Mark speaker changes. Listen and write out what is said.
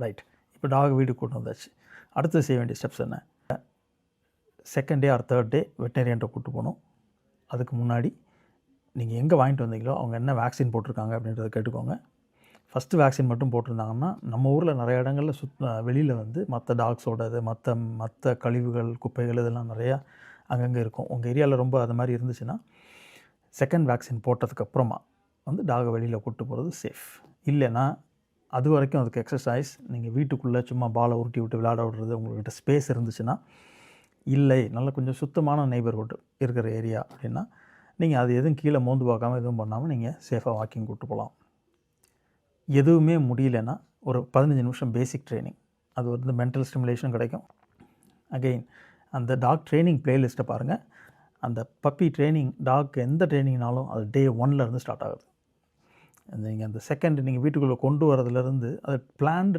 Speaker 1: Right. இப்போ talk வீட்டுக்கு கூட்டு வந்தாச்சு. அடுத்து செய்ய வேண்டிய ஸ்டெப்ஸ் என்ன? Second day or third day வெட்டனரியன்ட்ட கூட்டு போகணும். அதுக்கு முன்னாடி நீங்கள் எங்கே வாங்கிட்டு வந்தீங்களோ அவங்க என்ன வேக்சின் போட்டிருக்காங்க அப்படின்றத கேட்டுக்கோங்க. ஃபஸ்ட்டு வேக்சின் மட்டும் போட்டிருந்தாங்கன்னா நம்ம ஊரில் நிறைய இடங்களில் வெளியில் வந்து மற்ற டாக்ஸோடது மற்ற கழிவுகள் குப்பைகள் இதெல்லாம் நிறையா அங்கங்கே இருக்கும். உங்கள் ஏரியாவில் ரொம்ப அது மாதிரி இருந்துச்சுன்னா செகண்ட் வேக்சின் போட்டதுக்கப்புறமா வந்து டாகை வெளியில் கூட்டு போகிறது சேஃப். இல்லைன்னா அது வரைக்கும் அதுக்கு எக்ஸசைஸ் நீங்கள் வீட்டுக்குள்ளே சும்மா பாலை உருட்டி விட்டு விளையாட விடுறது உங்கள்கிட்ட ஸ்பேஸ் இருந்துச்சுன்னா, இல்லை நல்ல கொஞ்சம் சுத்தமான நெய்பர்ஹுட் இருக்கிற ஏரியா அப்படின்னா நீங்கள் அது எதுவும் கீழே மோந்து பார்க்காம எதுவும் பண்ணாமல் நீங்கள் சேஃபாக வாக்கிங் கூப்பிட்டு போகலாம். எதுவுமே முடியலன்னா ஒரு 15 நிமிஷம் பேசிக் ட்ரைனிங், அது வந்து மென்டல் ஸ்டிமுலேஷன் கிடைக்கும். அகெயின் அந்த டாக் ட்ரைனிங் ப்ளேலிஸ்ட்டை பாருங்கள். அந்த பப்பி ட்ரைனிங் டாக் எந்த ட்ரைனிங்னாலும் அது டே 1லேருந்து ஸ்டார்ட் ஆகுது. நீங்கள் அந்த செகண்ட் நீங்கள் வீட்டுக்குள்ளே கொண்டு வரதுலேருந்து அது பிளான்டு